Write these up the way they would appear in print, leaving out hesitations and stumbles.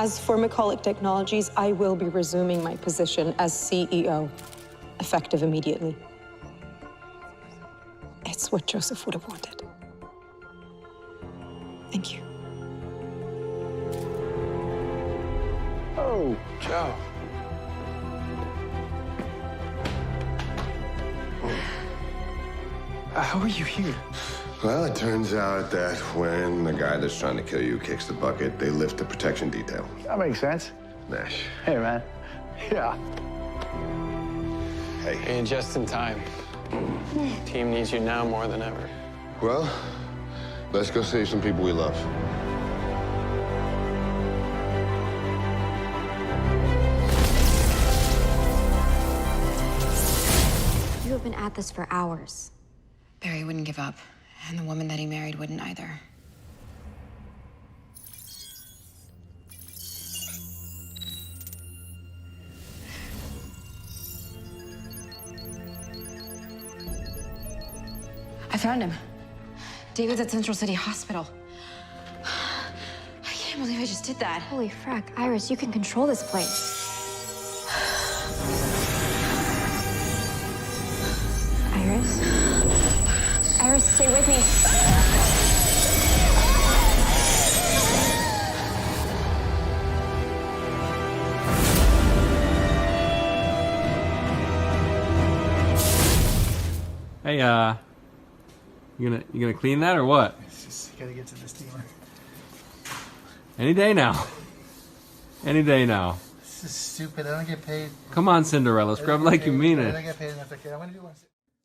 As for McCulloch Technologies, I will be resuming my position as CEO, effective immediately. It's what Joseph would have wanted. Thank you. Oh, Joe. How are you here? Well, it turns out that when the guy that's trying to kill you kicks the bucket, they lift the protection detail. That makes sense. Nash. Hey, man. Yeah. Hey. And just in time. Team needs you now more than ever. Well, let's go save some people we love. You have been at this for hours. Barry wouldn't give up, and the woman that he married wouldn't either. I found him. David's at Central City Hospital. I can't believe I just did that. Holy frack, Iris, you can control this place. Iris? Iris, stay with me. Hey, you gonna clean that or what? It's just gotta get to the steamer. Any day now. Any day now. This is stupid. I don't get paid. Come on, Cinderella, scrub like you mean I don't it. get paid enough. Okay, I'm gonna do one.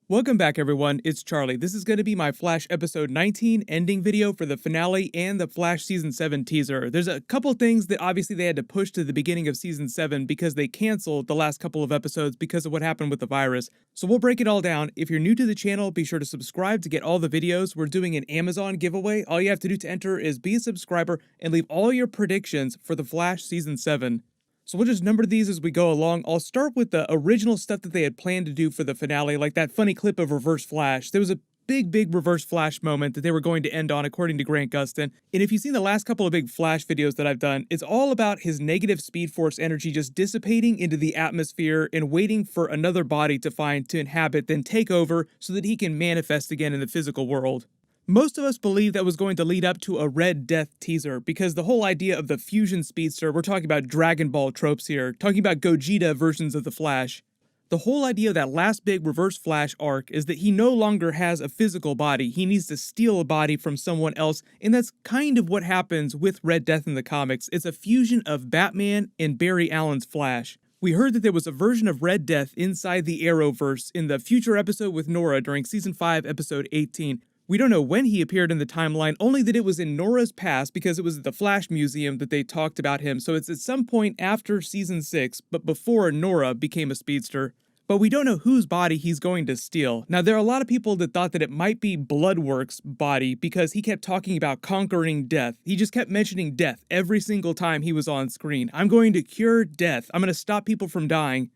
Welcome back, everyone. It's Charlie. This is going to be my Flash episode 19 ending video for the finale and the Flash season 7 teaser. There's a couple things that obviously they had to push to the beginning of season 7 because they canceled the last couple of episodes because of what happened with the virus. So we'll break it all down. If you're new to the channel, be sure to subscribe to get all the videos. We're doing an Amazon giveaway. All you have to do to enter is be a subscriber and leave all your predictions for the Flash season 7. So we'll just number these as we go along. I'll start with the original stuff that they had planned to do for the finale, like that funny clip of Reverse Flash. There was a big Reverse Flash moment that they were going to end on, according to Grant Gustin. And if you've seen the last couple of big Flash videos that I've done, it's all about his negative Speed Force energy just dissipating into the atmosphere and waiting for another body to find to inhabit, then take over so that he can manifest again in the physical world. Most of us believe that was going to lead up to a Red Death teaser, because the whole idea of the fusion speedster, we're talking about Dragon Ball tropes here, talking about Gogeta versions of the Flash. The whole idea of that last big Reverse Flash arc is that he no longer has a physical body, he needs to steal a body from someone else, and that's kind of what happens with Red Death in the comics. It's a fusion of Batman and Barry Allen's Flash. We heard that there was a version of Red Death inside the Arrowverse in the future episode with Nora during season 5, episode 18. We don't know when he appeared in the timeline, only that it was in Nora's past because it was at the Flash Museum that they talked about him, so it's at some point after season 6, but before Nora became a speedster. But we don't know whose body he's going to steal. Now, there are a lot of people that thought that it might be Bloodwork's body because he kept talking about conquering death. He just kept mentioning death every single time he was on screen. I'm going to cure death. I'm going to stop people from dying.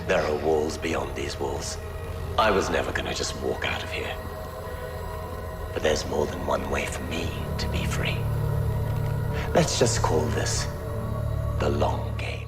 There are walls beyond these walls. I was never going to just walk out of here. But there's more than one way for me to be free. Let's just call this the long game.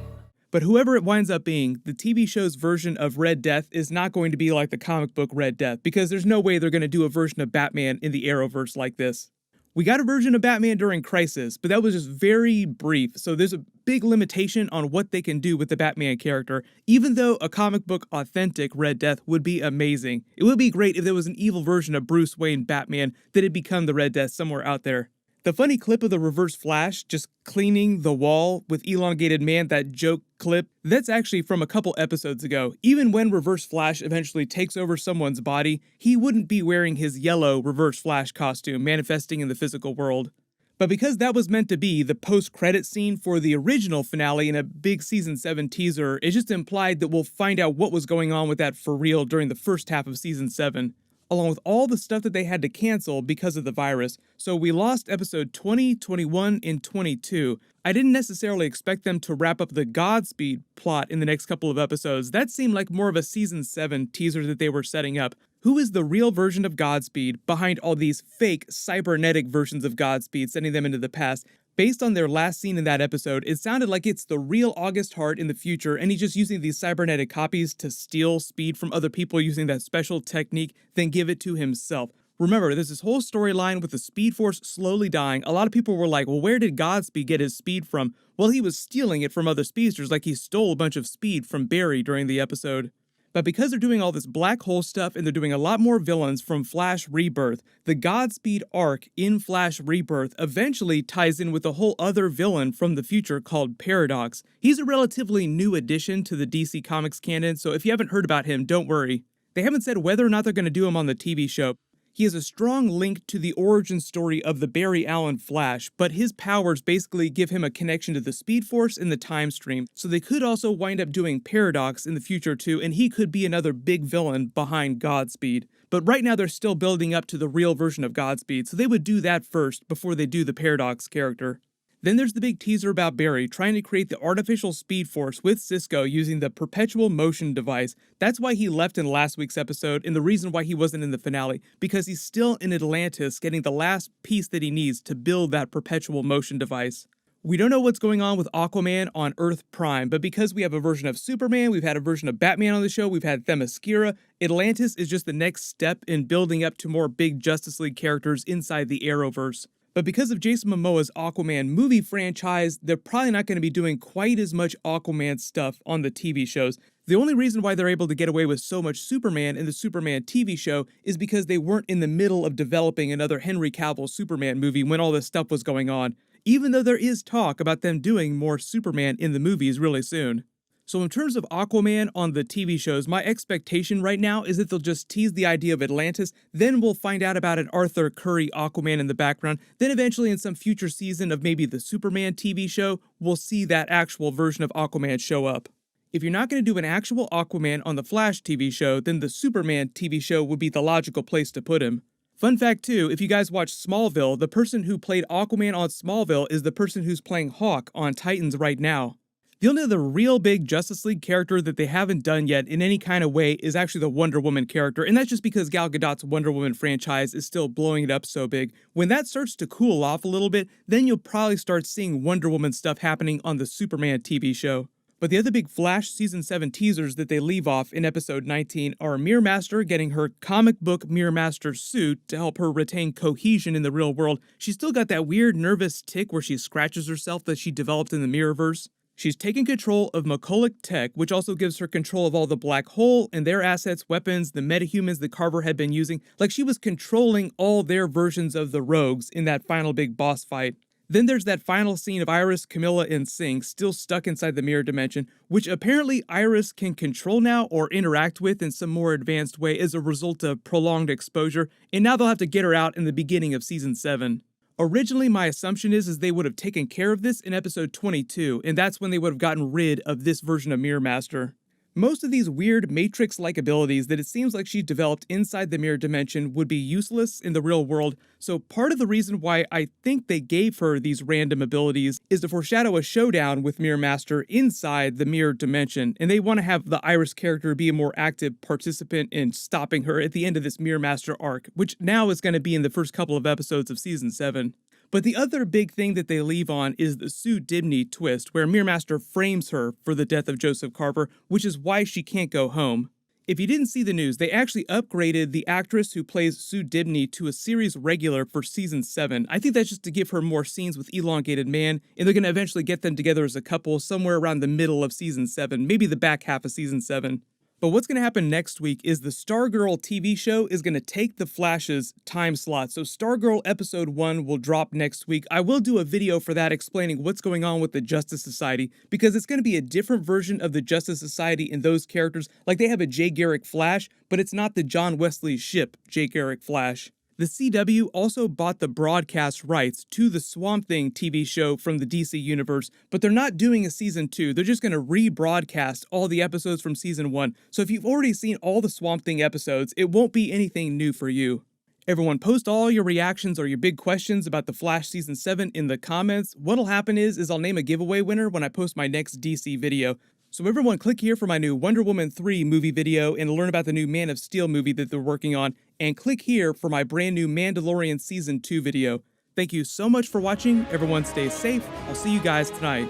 But whoever it winds up being, the TV show's version of Red Death is not going to be like the comic book Red Death, because there's no way they're going to do a version of Batman in the Arrowverse like this. We got a version of Batman during Crisis, but that was just very brief, so there's a big limitation on what they can do with the Batman character, even though a comic book authentic Red Death would be amazing. It would be great if there was an evil version of Bruce Wayne Batman that had become the Red Death somewhere out there. The funny clip of the Reverse Flash just cleaning the wall with elongated man, that joke clip, that's actually from a couple episodes ago. Even when Reverse Flash eventually takes over someone's body, he wouldn't be wearing his yellow Reverse Flash costume manifesting in the physical world. But because that was meant to be the post-credit scene for the original finale in a big season 7 teaser, it just implied that we'll find out what was going on with that for real during the first half of season 7. Along with all the stuff that they had to cancel because of the virus. So we lost episode 20, 21, and 22. I didn't necessarily expect them to wrap up the Godspeed plot in the next couple of episodes. That seemed like more of a season 7 teaser that they were setting up. Who is the real version of Godspeed behind all these fake cybernetic versions of Godspeed, sending them into the past? Based on their last scene in that episode, it sounded like it's the real August Hart in the future, and he's just using these cybernetic copies to steal speed from other people using that special technique, then give it to himself. Remember, there's this whole storyline with the Speed Force slowly dying. A lot of people were like, well, where did Godspeed get his speed from? Well, he was stealing it from other speedsters, like he stole a bunch of speed from Barry during the episode. But because they're doing all this black hole stuff and they're doing a lot more villains from Flash Rebirth, the Godspeed arc in Flash Rebirth eventually ties in with a whole other villain from the future called Paradox. He's a relatively new addition to the DC Comics canon, so if you haven't heard about him, don't worry. They haven't said whether or not they're going to do him on the TV show. He has a strong link to the origin story of the Barry Allen Flash, but his powers basically give him a connection to the Speed Force and the Time Stream, so they could also wind up doing Paradox in the future too, and he could be another big villain behind Godspeed. But right now they're still building up to the real version of Godspeed, so they would do that first before they do the Paradox character. Then there's the big teaser about Barry trying to create the artificial Speed Force with Cisco using the perpetual motion device. That's why he left in last week's episode, and the reason why he wasn't in the finale, because he's still in Atlantis getting the last piece that he needs to build that perpetual motion device. We don't know what's going on with Aquaman on Earth Prime, but because we have a version of Superman, we've had a version of Batman on the show, we've had Themyscira, Atlantis is just the next step in building up to more big Justice League characters inside the Arrowverse. But because of Jason Momoa's Aquaman movie franchise, they're probably not going to be doing quite as much Aquaman stuff on the TV shows. The only reason why they're able to get away with so much Superman in the Superman TV show is because they weren't in the middle of developing another Henry Cavill Superman movie when all this stuff was going on, even though there is talk about them doing more Superman in the movies really soon. So in terms of Aquaman on the TV shows, my expectation right now is that they'll just tease the idea of Atlantis, then we'll find out about an Arthur Curry Aquaman in the background, then eventually in some future season of maybe the Superman TV show, we'll see that actual version of Aquaman show up. If you're not going to do an actual Aquaman on the Flash TV show, then the Superman TV show would be the logical place to put him. Fun fact too, if you guys watch Smallville, the person who played Aquaman on Smallville is the person who's playing Hawk on Titans right now. The only other real big Justice League character that they haven't done yet in any kind of way is actually the Wonder Woman character, and that's just because Gal Gadot's Wonder Woman franchise is still blowing it up so big. When that starts to cool off a little bit, then you'll probably start seeing Wonder Woman stuff happening on the Superman TV show. But the other big Flash Season 7 teasers that they leave off in episode 19 are Mirror Master getting her comic book Mirror Master suit to help her retain cohesion in the real world. She's still got that weird nervous tick where she scratches herself that she developed in the Mirrorverse. She's taken control of Macolic Tech, which also gives her control of all the Black Hole and their assets, weapons, the metahumans that Carver had been using, like she was controlling all their versions of the Rogues in that final big boss fight. Then there's that final scene of Iris, Camilla, and Singh still stuck inside the mirror dimension, which apparently Iris can control now or interact with in some more advanced way as a result of prolonged exposure, and now they'll have to get her out in the beginning of Season 7. Originally, my assumption is they would have taken care of this in episode 22, and that's when they would have gotten rid of this version of Mirror Master. Most of these weird Matrix-like abilities that it seems like she developed inside the mirror dimension would be useless in the real world, so part of the reason why I think they gave her these random abilities is to foreshadow a showdown with Mirror Master inside the mirror dimension, and they want to have the Iris character be a more active participant in stopping her at the end of this Mirror Master arc, which now is going to be in the first couple of episodes of Season 7. But the other big thing that they leave on is the Sue Dibney twist, where Mirror Master frames her for the death of Joseph Carver, which is why she can't go home. If you didn't see the news, they actually upgraded the actress who plays Sue Dibney to a series regular for Season 7. I think that's just to give her more scenes with Elongated Man, and they're going to eventually get them together as a couple somewhere around the middle of Season 7, maybe the back half of Season 7. But what's going to happen next week is the Stargirl TV show is going to take the Flash's time slot. So Stargirl episode 1 will drop next week. I will do a video for that explaining what's going on with the Justice Society, because it's going to be a different version of the Justice Society in those characters. Like they have a Jay Garrick Flash, but it's not the John Wesley ship Jay Garrick Flash. The CW also bought the broadcast rights to the Swamp Thing TV show from the DC Universe, but they're not doing a Season 2. They're just going to rebroadcast all the episodes from Season 1. So if you've already seen all the Swamp Thing episodes, it won't be anything new for you. Everyone, post all your reactions or your big questions about The Flash Season 7 in the comments. What'll happen is I'll name a giveaway winner when I post my next DC video. So everyone, click here for my new Wonder Woman 3 movie video and learn about the new Man of Steel movie that they're working on, and click here for my brand new Mandalorian Season 2 video. Thank you so much for watching. Everyone stay safe. I'll see you guys tonight.